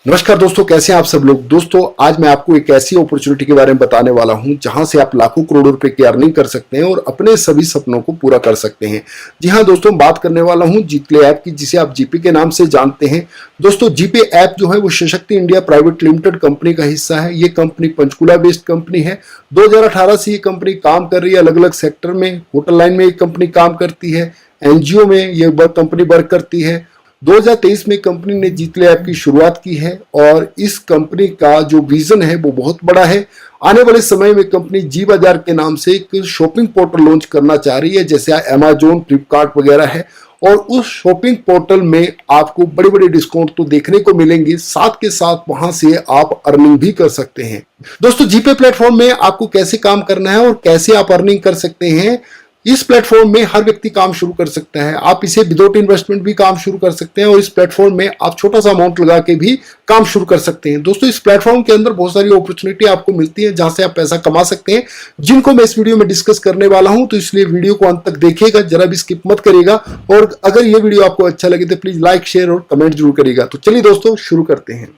नमस्कार दोस्तों, कैसे हैं आप सब लोग। दोस्तों आज मैं आपको एक ऐसी अपॉर्चुनिटी के बारे में बताने वाला हूं जहां से आप लाखों करोड़ों रुपए की अर्निंग कर सकते हैं और अपने सभी सपनों को पूरा कर सकते हैं। जी हां दोस्तों, बात करने वाला हूं जीतले ऐप की, जिसे आप जीपे के नाम से जानते हैं। दोस्तों जीपे ऐप जो है वो सशक्ति इंडिया प्राइवेट लिमिटेड कंपनी का हिस्सा है। ये कंपनी पंचकुला बेस्ड कंपनी है। 2018 से ये कंपनी काम कर रही है। अलग अलग सेक्टर में, होटल लाइन में ये कंपनी काम करती है, एनजीओ में ये कंपनी वर्क करती है। 2023 में कंपनी ने जीतले ऐप की शुरुआत की है और इस कंपनी का जो विजन है वो बहुत बड़ा है। आने वाले समय में कंपनी जी बाजार के नाम से एक शॉपिंग पोर्टल लॉन्च करना चाह रही है, जैसे अमेजोन, फ्लिपकार्ट वगैरह है। और उस शॉपिंग पोर्टल में आपको बड़े बड़े डिस्काउंट तो देखने को मिलेंगे, साथ के साथ वहां से आप अर्निंग भी कर सकते हैं। दोस्तों जीपे प्लेटफॉर्म में आपको कैसे काम करना है और कैसे आप अर्निंग कर सकते हैं, इस प्लेटफॉर्म में हर व्यक्ति काम शुरू कर सकता है। आप इसे विदाउट इन्वेस्टमेंट भी काम शुरू कर सकते हैं और इस प्लेटफॉर्म में आप छोटा सा अमाउंट लगा के भी काम शुरू कर सकते हैं। दोस्तों इस प्लेटफॉर्म के अंदर बहुत सारी अपॉर्चुनिटी आपको मिलती है जहां से आप पैसा कमा सकते हैं, जिनको मैं इस वीडियो में डिस्कस करने वाला हूं। तो इसलिए वीडियो को अंत तक देखिएगा, जरा भी स्किप मत करिएगा। और अगर ये वीडियो आपको अच्छा लगे तो प्लीज लाइक, शेयर और कमेंट जरूर करिएगा। तो चलिए दोस्तों शुरू करते हैं।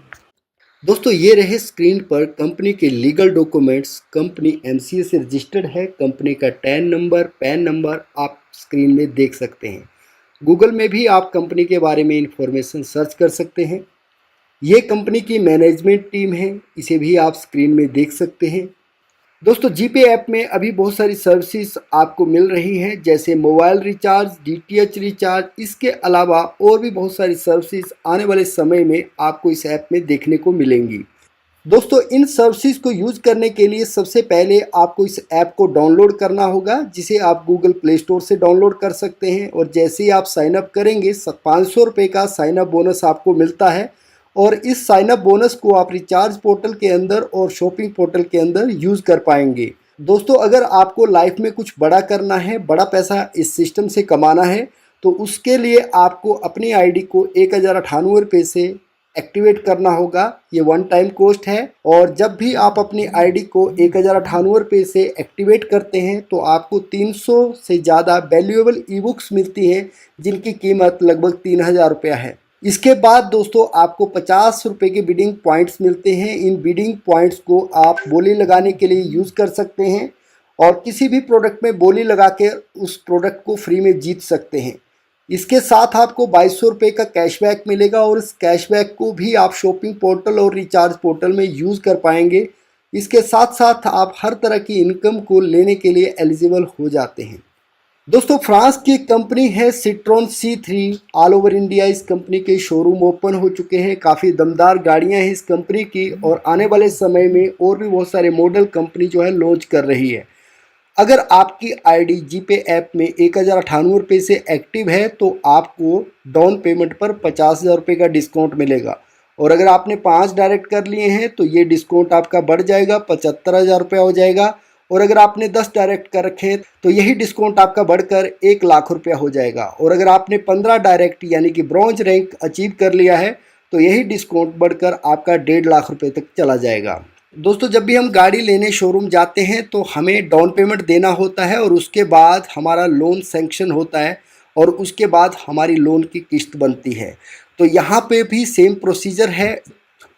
दोस्तों ये रहे स्क्रीन पर कंपनी के लीगल डॉक्यूमेंट्स। कंपनी एमसीए से रजिस्टर्ड है। कंपनी का टैन नंबर, पैन नंबर आप स्क्रीन में देख सकते हैं। गूगल में भी आप कंपनी के बारे में इंफॉर्मेशन सर्च कर सकते हैं। ये कंपनी की मैनेजमेंट टीम है, इसे भी आप स्क्रीन में देख सकते हैं। दोस्तों जीपे ऐप में अभी बहुत सारी सर्विसेज आपको मिल रही हैं, जैसे मोबाइल रिचार्ज, डीटीएच रिचार्ज। इसके अलावा और भी बहुत सारी सर्विसेज आने वाले समय में आपको इस ऐप में देखने को मिलेंगी। दोस्तों इन सर्विसेज को यूज करने के लिए सबसे पहले आपको इस ऐप को डाउनलोड करना होगा, जिसे आप गूगल प्ले स्टोर से डाउनलोड कर सकते हैं। और जैसे ही आप साइन अप करेंगे 500 रुपये का साइन अप बोनस आपको मिलता है। और इस साइन अप बोनस को आप रिचार्ज पोर्टल के अंदर और शॉपिंग पोर्टल के अंदर यूज़ कर पाएंगे। दोस्तों अगर आपको लाइफ में कुछ बड़ा करना है, बड़ा पैसा इस सिस्टम से कमाना है, तो उसके लिए आपको अपनी आईडी को 1098 रुपये से एक्टिवेट करना होगा। ये वन टाइम कॉस्ट है। और जब भी आप अपनी आईडी को 1098 रुपये से एक्टिवेट करते हैं तो आपको 300 से ज़्यादा वैल्यूएबल ई बुक्स मिलती हैं, जिनकी कीमत लगभग 3000 रुपया है। इसके बाद दोस्तों आपको 50 रुपये के बिडिंग पॉइंट्स मिलते हैं। इन बिडिंग पॉइंट्स को आप बोली लगाने के लिए यूज़ कर सकते हैं और किसी भी प्रोडक्ट में बोली लगा के उस प्रोडक्ट को फ्री में जीत सकते हैं। इसके साथ आपको 2200 रुपये का कैशबैक मिलेगा और इस कैशबैक को भी आप शॉपिंग पोर्टल और रिचार्ज पोर्टल में यूज़ कर पाएंगे। इसके साथ साथ आप हर तरह की इनकम को लेने के लिए एलिजिबल हो जाते हैं। दोस्तों फ्रांस की कंपनी है Citroën C3। All over India इस कंपनी के शोरूम ओपन हो चुके हैं। काफ़ी दमदार गाड़ियां हैं इस कंपनी की और आने वाले समय में और भी बहुत सारे मॉडल कंपनी जो है लॉन्च कर रही है। अगर आपकी आईडी जीपे ऐप में 1098 रुपये से एक्टिव है तो आपको डाउन पेमेंट पर 50,000 रुपये का डिस्काउंट मिलेगा। और अगर आपने 5 डायरेक्ट कर लिए हैं तो ये डिस्काउंट आपका बढ़ जाएगा, 75,000 रुपया हो जाएगा। और अगर आपने 10 डायरेक्ट कर रखे तो यही डिस्काउंट आपका बढ़कर 1 लाख रुपया हो जाएगा। और अगर आपने 15 डायरेक्ट यानी कि ब्रॉन्ज रैंक अचीव कर लिया है तो यही डिस्काउंट बढ़कर आपका 1.5 लाख रुपये तक चला जाएगा। दोस्तों जब भी हम गाड़ी लेने शोरूम जाते हैं तो हमें डाउन पेमेंट देना होता है और उसके बाद हमारा लोन सैंक्शन होता है और उसके बाद हमारी लोन की किस्त बनती है। तो यहाँ पे भी सेम प्रोसीजर है।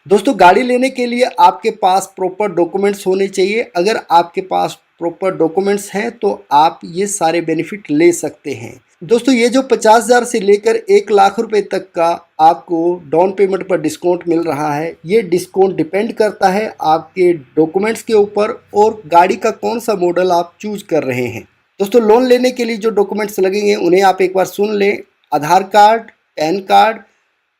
दोस्तों गाड़ी लेने के लिए आपके पास प्रॉपर डॉक्यूमेंट्स होने चाहिए। अगर आपके पास प्रॉपर डॉक्यूमेंट्स हैं तो आप ये सारे बेनिफिट ले सकते हैं। दोस्तों ये जो 50,000 से लेकर 1 लाख रुपए तक का आपको डाउन पेमेंट पर डिस्काउंट मिल रहा है, ये डिस्काउंट डिपेंड करता है आपके डॉक्यूमेंट्स के ऊपर और गाड़ी का कौन सा मॉडल आप चूज कर रहे हैं। दोस्तों लोन लेने के लिए जो डॉक्यूमेंट्स लगेंगे उन्हें आप एक बार सुन लें। आधार कार्ड, पैन कार्ड,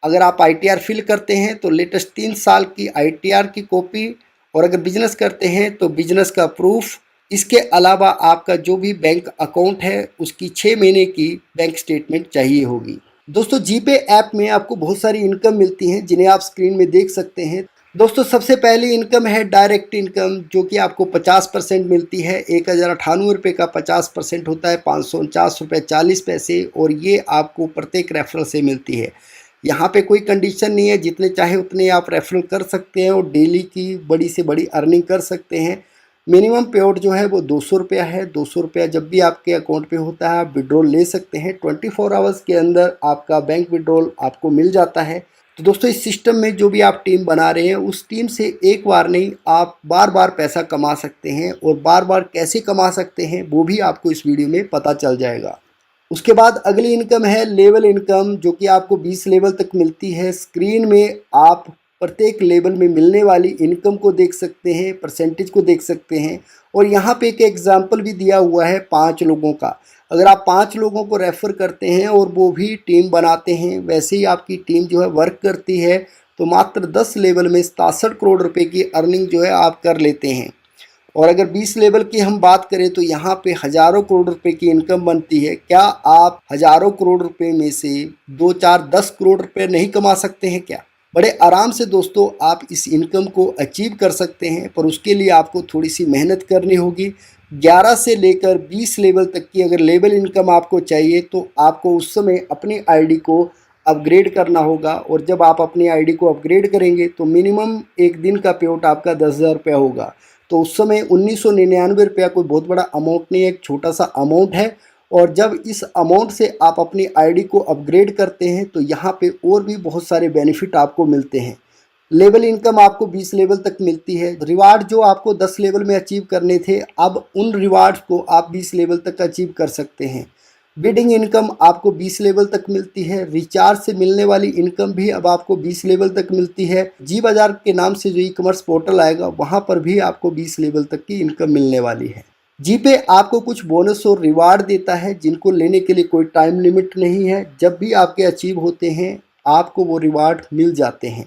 अगर आप ITR फिल करते हैं तो लेटेस्ट 3 साल की ITR की कॉपी, और अगर बिजनेस करते हैं तो बिजनेस का प्रूफ। इसके अलावा आपका जो भी बैंक अकाउंट है उसकी 6 महीने की बैंक स्टेटमेंट चाहिए होगी। दोस्तों जीपे ऐप में आपको बहुत सारी इनकम मिलती हैं, जिन्हें आप स्क्रीन में देख सकते हैं। दोस्तों सबसे पहली इनकम है डायरेक्ट इनकम, जो कि आपको 50% मिलती है। 1098 रुपये का 50% होता है 549 रुपये 40 पैसे, और ये आपको प्रत्येक रेफरल से मिलती है। यहाँ पे कोई कंडीशन नहीं है, जितने चाहे उतने आप रेफरल कर सकते हैं और डेली की बड़ी से बड़ी अर्निंग कर सकते हैं। मिनिमम पे आउट जो है वो 200 रुपया है। 200 रुपया जब भी आपके अकाउंट पे होता है आप विड्रॉल ले सकते हैं। 24 आवर्स के अंदर आपका बैंक विड्रॉल आपको मिल जाता है। तो दोस्तों इस सिस्टम में जो भी आप टीम बना रहे हैं उस टीम से एक बार नहीं आप बार बार पैसा कमा सकते हैं, और बार बार कैसे कमा सकते हैं वो भी आपको इस वीडियो में पता चल जाएगा। उसके बाद अगली इनकम है लेवल इनकम, जो कि आपको 20 लेवल तक मिलती है। स्क्रीन में आप प्रत्येक लेवल में मिलने वाली इनकम को देख सकते हैं, परसेंटेज को देख सकते हैं, और यहाँ पे एक एग्जाम्पल भी दिया हुआ है 5 लोगों का। अगर आप 5 लोगों को रेफ़र करते हैं और वो भी टीम बनाते हैं, वैसे ही आपकी टीम जो है वर्क करती है, तो मात्र 10 लेवल में 67 करोड़ रुपए की अर्निंग जो है आप कर लेते हैं। और अगर 20 लेवल की हम बात करें तो यहाँ पे हज़ारों करोड़ रुपए की इनकम बनती है। क्या आप हज़ारों करोड़ रुपए में से 2, 4, 10 करोड़ रुपए नहीं कमा सकते हैं क्या? बड़े आराम से दोस्तों आप इस इनकम को अचीव कर सकते हैं, पर उसके लिए आपको थोड़ी सी मेहनत करनी होगी। 11 से लेकर 20 लेवल तक की अगर लेवल इनकम आपको चाहिए तो आपको उस समय अपनी आईडी को अपग्रेड करना होगा, और जब आप अपनी आईडी को अपग्रेड करेंगे तो मिनिमम एक दिन का पेआउट आपका 10,000 रुपया होगा। तो उस समय 1999 रुपया कोई बहुत बड़ा अमाउंट नहीं है, एक छोटा सा अमाउंट है। और जब इस अमाउंट से आप अपनी आईडी को अपग्रेड करते हैं तो यहाँ पे और भी बहुत सारे बेनिफिट आपको मिलते हैं। लेवल इनकम आपको 20 लेवल तक मिलती है। रिवार्ड जो आपको 10 लेवल में अचीव करने थे, अब उन रिवार्ड्स को आप 20 लेवल तक अचीव कर सकते हैं। बिडिंग इनकम आपको 20 लेवल तक मिलती है। रिचार्ज से मिलने वाली इनकम भी अब आपको 20 लेवल तक मिलती है। जी बाजार के नाम से जो ई कॉमर्स पोर्टल आएगा वहाँ पर भी आपको 20 लेवल तक की इनकम मिलने वाली है। जी पे आपको कुछ बोनस और रिवार्ड देता है, जिनको लेने के लिए कोई टाइम लिमिट नहीं है। जब भी आपके अचीव होते हैं आपको वो रिवार्ड मिल जाते हैं।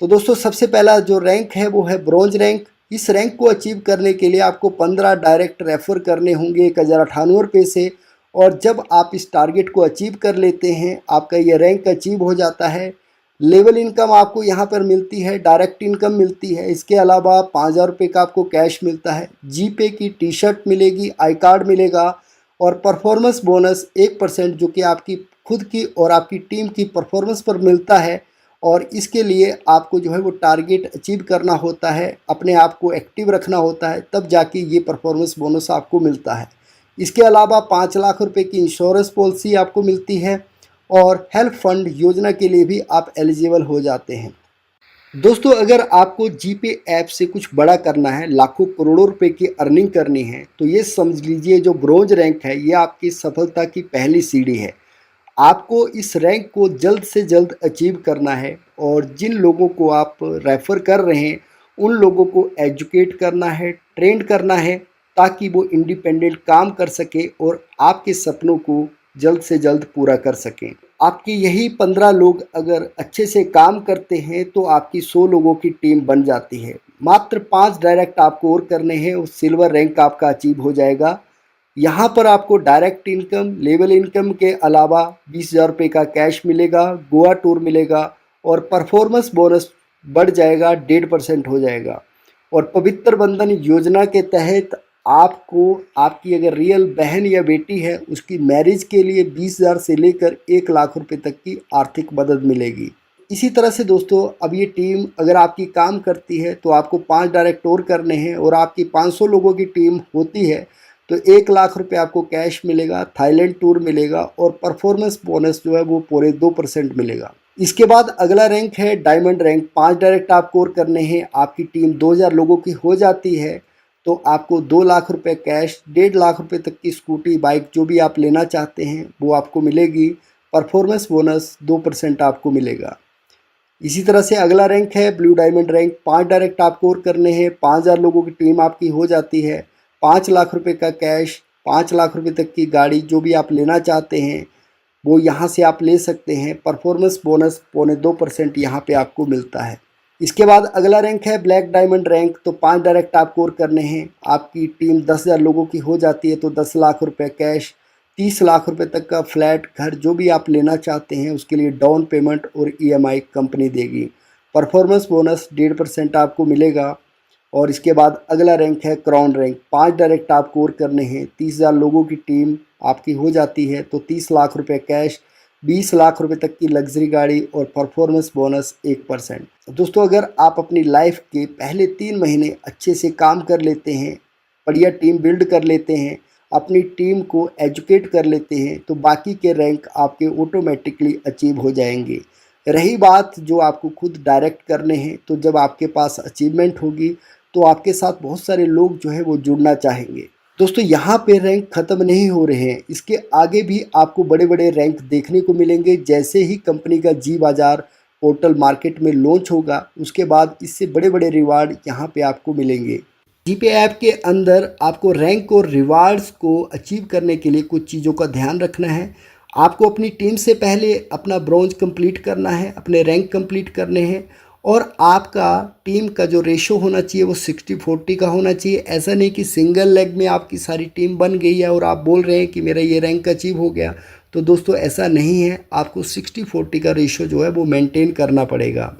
तो दोस्तों सबसे पहला जो रैंक है वो है ब्रॉन्ज रैंक। इस रैंक को अचीव करने के लिए आपको 15 डायरेक्ट रेफर करने होंगे 1098 रुपये से, और जब आप इस टारगेट को अचीव कर लेते हैं आपका ये रैंक अचीव हो जाता है। लेवल इनकम आपको यहाँ पर मिलती है, डायरेक्ट इनकम मिलती है, इसके अलावा 5,000 रुपये का आपको कैश मिलता है। जी पे की टी शर्ट मिलेगी, आई कार्ड मिलेगा, और परफॉर्मेंस बोनस 1% जो कि आपकी खुद की और आपकी टीम की परफॉर्मेंस पर मिलता है। और इसके लिए आपको जो है वो टारगेट अचीव करना होता है, अपने आप को एक्टिव रखना होता है, तब जाके ये परफॉर्मेंस बोनस आपको मिलता है। इसके अलावा 5 लाख रुपए की इंश्योरेंस पॉलिसी आपको मिलती है, और हेल्थ फंड योजना के लिए भी आप एलिजिबल हो जाते हैं। दोस्तों अगर आपको जीपे ऐप से कुछ बड़ा करना है, लाखों करोड़ों रुपए की अर्निंग करनी है, तो ये समझ लीजिए जो ब्रॉन्ज रैंक है ये आपकी सफलता की पहली सीढ़ी है। आपको इस रैंक को जल्द से जल्द अचीव करना है, और जिन लोगों को आप रेफ़र कर रहे हैं उन लोगों को एजुकेट करना है, ट्रेंड करना है, ताकि वो इंडिपेंडेंट काम कर सके और आपके सपनों को जल्द से जल्द पूरा कर सकें। आपके यही 15 लोग अगर अच्छे से काम करते हैं तो आपकी 100 लोगों की टीम बन जाती है। मात्र 5 डायरेक्ट आपको और करने हैं, उस सिल्वर रैंक आपका अचीव हो जाएगा। यहाँ पर आपको डायरेक्ट इनकम, लेवल इनकम के अलावा 20,000 रुपये का कैश मिलेगा, गोवा टूर मिलेगा, और परफॉर्मेंस बोनस बढ़ जाएगा, 1.5% हो जाएगा। और पवित्र बंधन योजना के तहत आपको आपकी अगर रियल बहन या बेटी है उसकी मैरिज के लिए 20,000 से लेकर 1 लाख रुपए तक की आर्थिक मदद मिलेगी। इसी तरह से दोस्तों अब ये टीम अगर आपकी काम करती है तो आपको 5 डायरेक्ट और करने हैं, और आपकी 500 लोगों की टीम होती है तो 1 लाख रुपए आपको कैश मिलेगा, थाईलैंड टूर मिलेगा, और परफॉर्मेंस बोनस जो है वो पूरे 2% मिलेगा। इसके बाद अगला रैंक है डायमंड रैंक। 5 डायरेक्ट आपको और करने हैं, आपकी टीम 2,000 लोगों की हो जाती है तो आपको 2 लाख रुपए कैश, 1.5 लाख रुपए तक की स्कूटी, बाइक जो भी आप लेना चाहते हैं वो आपको मिलेगी। परफॉर्मेंस बोनस 2% आपको मिलेगा। इसी तरह से अगला रैंक है ब्लू डायमंड रैंक। 5 डायरेक्ट आपको और करने हैं, 5,000 लोगों की टीम आपकी हो जाती है, 5 लाख रुपए का कैश, 5 लाख रुपए तक की गाड़ी जो भी आप लेना चाहते हैं वो यहाँ से आप ले सकते हैं। परफॉर्मेंस बोनस 0.2% यहाँ पे आपको मिलता है। इसके बाद अगला रैंक है ब्लैक डायमंड रैंक। तो 5 डायरेक्ट आपको और करने हैं, आपकी टीम 10,000 लोगों की हो जाती है तो 10 लाख रुपए कैश, 30 लाख रुपए तक का फ्लैट घर जो भी आप लेना चाहते हैं उसके लिए डाउन पेमेंट और ईएमआई कंपनी देगी। परफॉर्मेंस बोनस 1.5% आपको मिलेगा। और इसके बाद अगला रैंक है क्राउन रैंक। 5 डायरेक्ट आपको और करने हैं, 30,000 लोगों की टीम आपकी हो जाती है तो 30 लाख रुपए कैश, 20 लाख रुपए तक की लग्जरी गाड़ी, और परफॉर्मेंस बोनस 1%। दोस्तों अगर आप अपनी लाइफ के पहले 3 महीने अच्छे से काम कर लेते हैं, बढ़िया टीम बिल्ड कर लेते हैं, अपनी टीम को एजुकेट कर लेते हैं, तो बाकी के रैंक आपके ऑटोमेटिकली अचीव हो जाएंगे। रही बात जो आपको खुद डायरेक्ट करने हैं, तो जब आपके पास अचीवमेंट होगी तो आपके साथ बहुत सारे लोग जो है वो जुड़ना चाहेंगे। दोस्तों यहाँ पे रैंक ख़त्म नहीं हो रहे हैं, इसके आगे भी आपको बड़े बड़े रैंक देखने को मिलेंगे। जैसे ही कंपनी का जी बाज़ार पोर्टल मार्केट में लॉन्च होगा, उसके बाद इससे बड़े बड़े रिवार्ड यहाँ पे आपको मिलेंगे। जीपे ऐप के अंदर आपको रैंक और रिवार्ड्स को अचीव करने के लिए कुछ चीज़ों का ध्यान रखना है। आपको अपनी टीम से पहले अपना ब्रॉन्ज कंप्लीट करना है, अपने रैंक कंप्लीट करने हैं, और आपका टीम का जो रेशो होना चाहिए वो 60-40 का होना चाहिए। ऐसा नहीं कि सिंगल लेग में आपकी सारी टीम बन गई है और आप बोल रहे हैं कि मेरा ये रैंक अचीव हो गया। तो दोस्तों ऐसा नहीं है, आपको 60-40 का रेशो जो है वो मेंटेन करना पड़ेगा।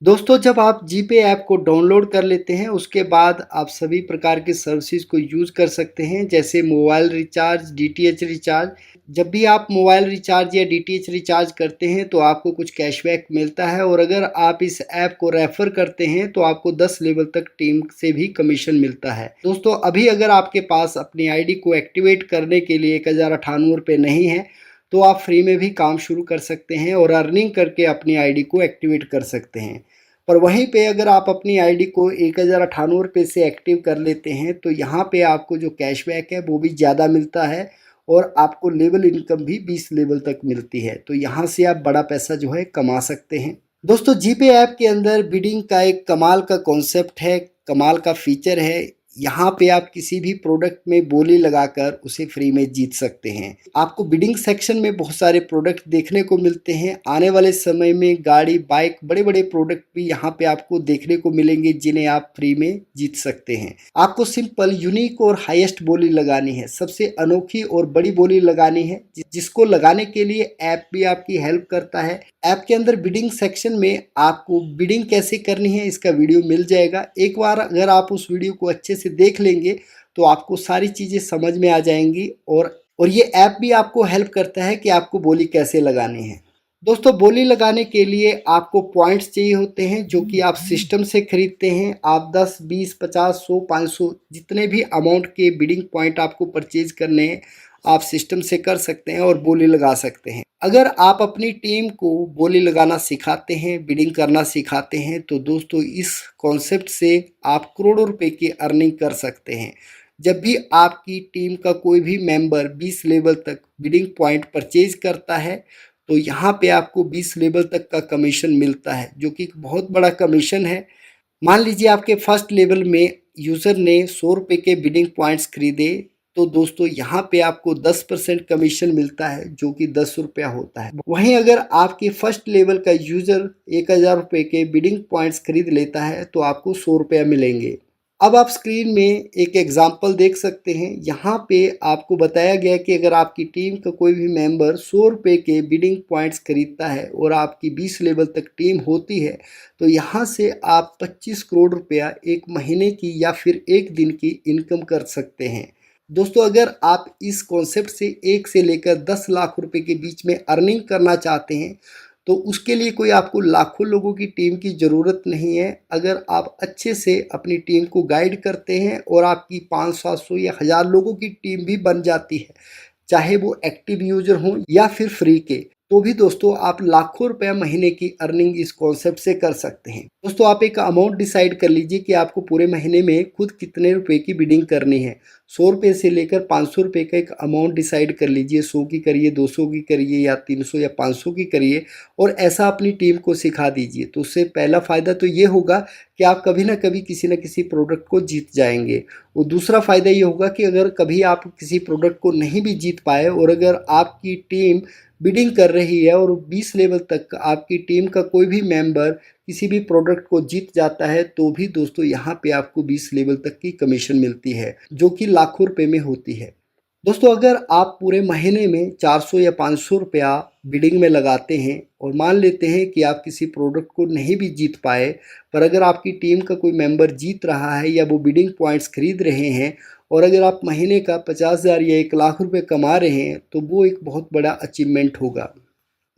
दोस्तों जब आप जीपे ऐप को डाउनलोड कर लेते हैं, उसके बाद आप सभी प्रकार के सर्विसेज को यूज़ कर सकते हैं, जैसे मोबाइल रिचार्ज, डीटीएच रिचार्ज। जब भी आप मोबाइल रिचार्ज या डीटीएच रिचार्ज करते हैं तो आपको कुछ कैशबैक मिलता है, और अगर आप इस ऐप को रेफ़र करते हैं तो आपको 10 लेवल तक टीम से भी कमीशन मिलता है। दोस्तों अभी अगर आपके पास अपनी आईडी को एक्टिवेट करने के लिए 1098 रुपये नहीं है, तो आप फ्री में भी काम शुरू कर सकते हैं और अर्निंग करके अपनी आईडी को एक्टिवेट कर सकते हैं। पर वहीं पे अगर आप अपनी आईडी को 1098 रुपये से एक्टिव कर लेते हैं तो यहाँ पे आपको जो कैशबैक है वो भी ज़्यादा मिलता है, और आपको लेवल इनकम भी 20 लेवल तक मिलती है। तो यहाँ से आप बड़ा पैसा जो है कमा सकते हैं। दोस्तों जीपे ऐप के अंदर बिडिंग का एक कमाल का कॉन्सेप्ट है, कमाल का फीचर है। यहाँ पे आप किसी भी प्रोडक्ट में बोली लगाकर उसे फ्री में जीत सकते हैं। आपको बिडिंग सेक्शन में बहुत सारे प्रोडक्ट देखने को मिलते हैं। आने वाले समय में गाड़ी, बाइक, बड़े बड़े प्रोडक्ट भी यहाँ पे आपको देखने को मिलेंगे जिन्हें आप फ्री में जीत सकते हैं। आपको सिंपल, यूनिक और हाईएस्ट बोली लगानी है, सबसे अनोखी और बड़ी बोली लगानी है, जिसको लगाने के लिए ऐप भी आपकी हेल्प करता है। ऐप के अंदर बिडिंग सेक्शन में आपको बिडिंग कैसे करनी है इसका वीडियो मिल जाएगा। एक बार अगर आप उस वीडियो को अच्छे से देख लेंगे तो आपको सारी चीज़ें समझ में आ जाएंगी, और ये ऐप भी आपको हेल्प करता है कि आपको बोली कैसे लगानी है। दोस्तों बोली लगाने के लिए आपको पॉइंट्स चाहिए होते हैं जो कि आप सिस्टम से खरीदते हैं। आप 10, 20, 50, 100, 500 जितने भी अमाउंट के बिडिंग पॉइंट आपको परचेज करने हैं आप सिस्टम से कर सकते हैं और बोली लगा सकते हैं। अगर आप अपनी टीम को बोली लगाना सिखाते हैं, बिडिंग करना सिखाते हैं, तो दोस्तों इस कॉन्सेप्ट से आप करोड़ों रुपए की अर्निंग कर सकते हैं। जब भी आपकी टीम का कोई भी मेंबर 20 लेवल तक बिडिंग पॉइंट परचेज करता है तो यहाँ पे आपको 20 लेवल तक का कमीशन मिलता है, जो कि बहुत बड़ा कमीशन है। मान लीजिए आपके फर्स्ट लेवल में यूज़र ने 100 रुपये के बिडिंग पॉइंट्स खरीदे, तो दोस्तों यहाँ पे आपको 10% कमीशन मिलता है, जो कि 10 रुपया होता है। वहीं अगर आपके फर्स्ट लेवल का यूज़र 1000 रुपये के बिडिंग पॉइंट्स खरीद लेता है तो आपको 100 रुपया मिलेंगे। अब आप स्क्रीन में एक एग्जाम्पल देख सकते हैं। यहाँ पे आपको बताया गया कि अगर आपकी टीम का कोई भी मेंबर 100 रुपये के बिडिंग पॉइंट्स खरीदता है और आपकी 20 लेवल तक टीम होती है तो यहाँ से आप 25 करोड़ रुपया एक महीने की या फिर एक दिन की इनकम कर सकते हैं। दोस्तों अगर आप इस कॉन्सेप्ट से 1 से लेकर 10 लाख रुपए के बीच में अर्निंग करना चाहते हैं तो उसके लिए कोई आपको लाखों लोगों की टीम की ज़रूरत नहीं है। अगर आप अच्छे से अपनी टीम को गाइड करते हैं और आपकी 500-700 या 1000 लोगों की टीम भी बन जाती है, चाहे वो एक्टिव यूजर हों या फिर फ्री के, तो भी दोस्तों आप लाखों रुपया महीने की अर्निंग इस कॉन्सेप्ट से कर सकते हैं। दोस्तों आप एक अमाउंट डिसाइड कर लीजिए कि आपको पूरे महीने में खुद कितने रुपए की बिडिंग करनी है। 100 रुपये से लेकर 500 रुपये का एक अमाउंट डिसाइड कर लीजिए। 100 की करिए, 200 की करिए, या 300 या 500 की करिए, और ऐसा अपनी टीम को सिखा दीजिए। तो उससे पहला फ़ायदा तो ये होगा कि आप कभी ना कभी किसी न किसी प्रोडक्ट को जीत जाएंगे। और दूसरा फ़ायदा ये होगा कि अगर कभी आप किसी प्रोडक्ट को नहीं भी जीत पाए और अगर आपकी टीम बिडिंग कर रही है और 20 लेवल तक आपकी टीम का कोई भी मेंबर किसी भी प्रोडक्ट को जीत जाता है तो भी दोस्तों यहाँ पे आपको 20 लेवल तक की कमीशन मिलती है, जो कि लाखों रुपए में होती है। दोस्तों अगर आप पूरे महीने में 400 या 500 रुपया बिडिंग में लगाते हैं और मान लेते हैं कि आप किसी प्रोडक्ट को नहीं भी जीत पाए, पर अगर आपकी टीम का कोई मेंबर जीत रहा है या वो बिडिंग पॉइंट्स खरीद रहे हैं, और अगर आप महीने का 50,000 या 1 लाख रुपए कमा रहे हैं तो वो एक बहुत बड़ा अचीवमेंट होगा।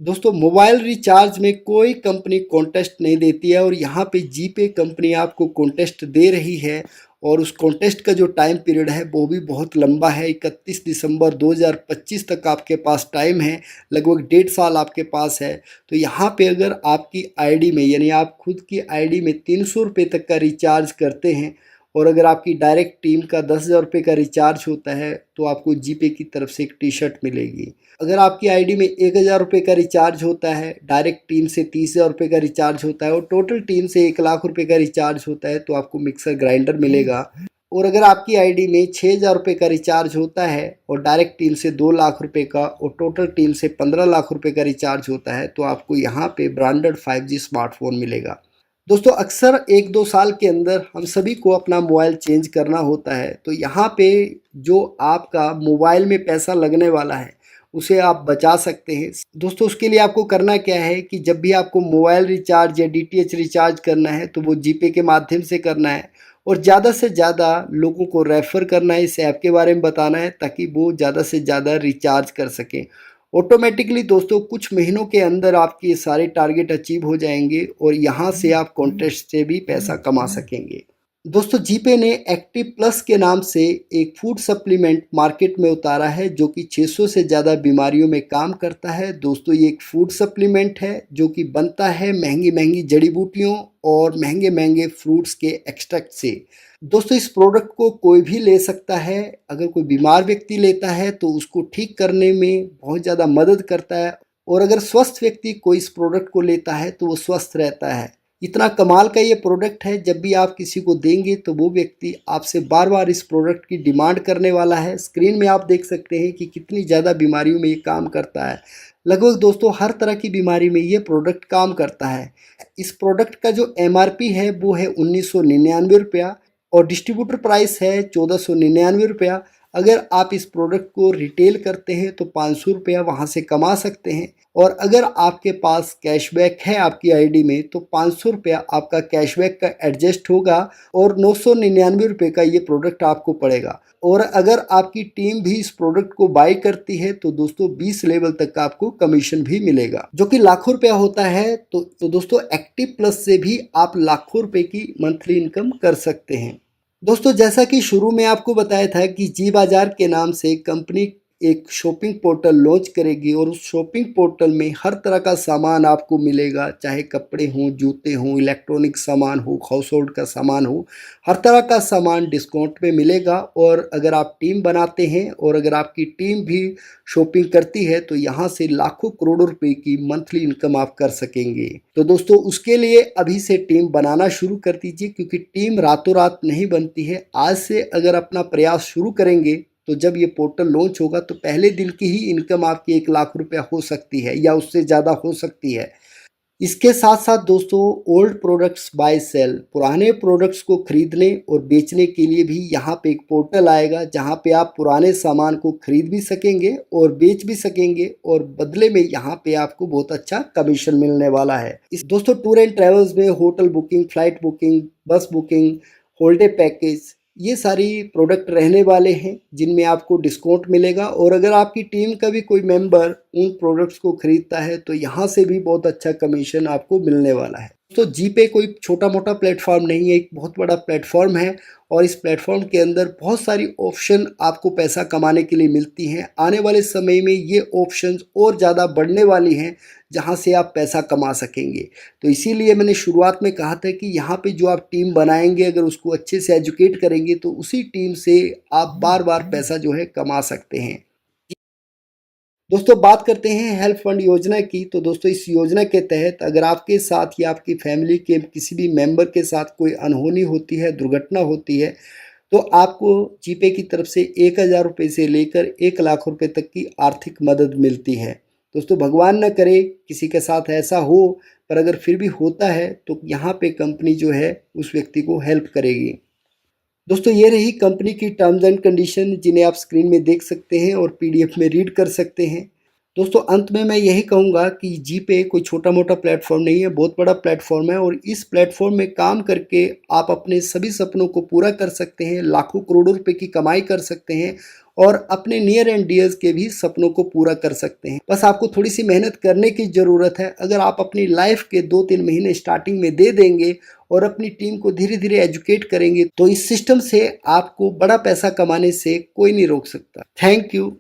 दोस्तों मोबाइल रिचार्ज में कोई कंपनी कॉन्टेस्ट नहीं देती है और यहाँ पे जीपे कंपनी आपको कॉन्टेस्ट दे रही है और उस कॉन्टेस्ट का जो टाइम पीरियड है वो भी बहुत लंबा है। 31 दिसंबर 2025 तक आपके पास टाइम है, लगभग 1.5 साल आपके पास है। तो यहाँ पे अगर आपकी आईडी में यानी आप खुद की आईडी में 300 रुपये तक का रिचार्ज करते हैं और अगर आपकी डायरेक्ट टीम का 10,000 रुपये का रिचार्ज होता है तो आपको जीपे की तरफ से एक टी शर्ट मिलेगी। अगर आपकी आईडी में 1,000 रुपये का रिचार्ज होता है, डायरेक्ट टीम से 30,000 रुपये का रिचार्ज होता है और टोटल टीम से 1,00,000 रुपये का रिचार्ज होता है तो आपको मिक्सर ग्राइंडर मिलेगा। और अगर आपकी आईडी में 6,000 रुपये का रिचार्ज होता है और डायरेक्ट टीम से 2,00,000 रुपये का और टोटल टीम से 15,00,000 रुपये का रिचार्ज होता है तो आपको यहाँ पे ब्रांडेड 5G स्मार्टफोन मिलेगा। दोस्तों अक्सर 1-2 साल के अंदर हम सभी को अपना मोबाइल चेंज करना होता है, तो यहाँ पे जो आपका मोबाइल में पैसा लगने वाला है उसे आप बचा सकते हैं। दोस्तों उसके लिए आपको करना क्या है कि जब भी आपको मोबाइल रिचार्ज या डीटीएच रिचार्ज करना है तो वो जीपे के माध्यम से करना है और ज़्यादा से ज़्यादा लोगों को रेफ़र करना है, इस ऐप के बारे में बताना है ताकि वो ज़्यादा से ज़्यादा रिचार्ज कर सकें। ऑटोमेटिकली दोस्तों कुछ महीनों के अंदर आपके ये सारे टारगेट अचीव हो जाएंगे और यहाँ से आप कॉन्टेस्ट से भी पैसा कमा सकेंगे। दोस्तों जीपे ने एक्टिव प्लस के नाम से एक फूड सप्लीमेंट मार्केट में उतारा है जो कि 600 से ज़्यादा बीमारियों में काम करता है। दोस्तों ये एक फूड सप्लीमेंट है जो कि बनता है महंगी महंगी जड़ी बूटियों और महंगे महंगे फ्रूट्स के एक्सट्रैक्ट से। दोस्तों इस प्रोडक्ट को कोई भी ले सकता है, अगर कोई बीमार व्यक्ति लेता है तो उसको ठीक करने में बहुत ज़्यादा मदद करता है और अगर स्वस्थ व्यक्ति कोई इस प्रोडक्ट को लेता है तो वो स्वस्थ रहता है। इतना कमाल का ये प्रोडक्ट है, जब भी आप किसी को देंगे तो वो व्यक्ति आपसे बार बार इस प्रोडक्ट की डिमांड करने वाला है। स्क्रीन में आप देख सकते हैं कि कितनी ज़्यादा बीमारियों में ये काम करता है। लगभग दोस्तों हर तरह की बीमारी में ये प्रोडक्ट काम करता है। इस प्रोडक्ट का जो MRP है वो है 1999 रुपया और डिस्ट्रीब्यूटर प्राइस है 1499 रुपया। अगर आप इस प्रोडक्ट को रिटेल करते हैं तो 500 रुपया वहाँ से कमा सकते हैं और अगर आपके पास कैशबैक है आपकी आईडी में तो 500 रुपया आपका कैशबैक का एडजस्ट होगा और 999 रुपये का ये प्रोडक्ट आपको पड़ेगा। और अगर आपकी टीम भी इस प्रोडक्ट को बाई करती है तो दोस्तों 20 लेवल तक का आपको कमीशन भी मिलेगा जो कि लाखों रुपया होता है। तो दोस्तों एक्टिव प्लस से भी आप लाखों रुपए की मंथली इनकम कर सकते हैं। दोस्तों जैसा कि शुरू में आपको बताया था कि जी बाज़ार के नाम से कंपनी एक शॉपिंग पोर्टल लॉन्च करेगी और उस शॉपिंग पोर्टल में हर तरह का सामान आपको मिलेगा, चाहे कपड़े हों, जूते हों, इलेक्ट्रॉनिक सामान हो, हाउस होल्ड का सामान हो, हर तरह का सामान डिस्काउंट पे मिलेगा। और अगर आप टीम बनाते हैं और अगर आपकी टीम भी शॉपिंग करती है तो यहाँ से लाखों करोड़ों रुपए की मंथली इनकम आप कर सकेंगे। तो दोस्तों उसके लिए अभी से टीम बनाना शुरू कर दीजिए क्योंकि टीम रातों रात नहीं बनती है। आज से अगर अपना प्रयास शुरू करेंगे तो जब ये पोर्टल लॉन्च होगा तो पहले दिन की ही इनकम आपकी 1,00,000 रुपया हो सकती है या उससे ज़्यादा हो सकती है। इसके साथ साथ दोस्तों ओल्ड प्रोडक्ट्स बाय सेल, पुराने प्रोडक्ट्स को खरीदने और बेचने के लिए भी यहाँ पे एक पोर्टल आएगा जहाँ पे आप पुराने सामान को खरीद भी सकेंगे और बेच भी सकेंगे और बदले में यहाँ पे आपको बहुत अच्छा कमीशन मिलने वाला है। इस दोस्तों टूर एंड ट्रेवल्स में होटल बुकिंग, फ्लाइट बुकिंग, बस बुकिंग, हॉलिडे पैकेज, ये सारी प्रोडक्ट रहने वाले हैं जिनमें आपको डिस्काउंट मिलेगा। और अगर आपकी टीम का भी कोई मेंबर उन प्रोडक्ट्स को खरीदता है तो यहाँ से भी बहुत अच्छा कमीशन आपको मिलने वाला है। तो जीपे कोई छोटा मोटा प्लेटफॉर्म नहीं है, एक बहुत बड़ा प्लेटफॉर्म है और इस प्लेटफॉर्म के अंदर बहुत सारी ऑप्शन आपको पैसा कमाने के लिए मिलती हैं। आने वाले समय में ये ऑप्शंस और ज़्यादा बढ़ने वाली हैं जहाँ से आप पैसा कमा सकेंगे। तो इसीलिए मैंने शुरुआत में कहा था कि यहाँ पे जो आप टीम बनाएंगे अगर उसको अच्छे से एजुकेट करेंगे तो उसी टीम से आप बार बार पैसा जो है कमा सकते हैं। दोस्तों बात करते हैं हेल्प फंड योजना की। तो दोस्तों इस योजना के तहत अगर आपके साथ या आपकी फैमिली के किसी भी मेंबर के साथ कोई अनहोनी होती है, दुर्घटना होती है, तो आपको जीपे की तरफ से 1,000 रुपये से लेकर 1,00,000 रुपये तक की आर्थिक मदद मिलती है। दोस्तों भगवान न करे किसी के साथ ऐसा हो, पर अगर फिर भी होता है तो यहाँ पे कंपनी जो है उस व्यक्ति को हेल्प करेगी। दोस्तों ये रही कंपनी की टर्म्स एंड कंडीशन जिन्हें आप स्क्रीन में देख सकते हैं और PDF में रीड कर सकते हैं। दोस्तों अंत में मैं यही कहूँगा कि जीपे कोई छोटा मोटा प्लेटफॉर्म नहीं है, बहुत बड़ा प्लेटफॉर्म है और इस प्लेटफॉर्म में काम करके आप अपने सभी सपनों को पूरा कर सकते हैं, लाखों करोड़ों रुपए की कमाई कर सकते हैं और अपने नियर एंड डियर्स के भी सपनों को पूरा कर सकते हैं। बस आपको थोड़ी सी मेहनत करने की ज़रूरत है। अगर आप अपनी लाइफ के 2-3 महीने स्टार्टिंग में दे देंगे और अपनी टीम को धीरे धीरे एजुकेट करेंगे तो इस सिस्टम से आपको बड़ा पैसा कमाने से कोई नहीं रोक सकता। Thank you.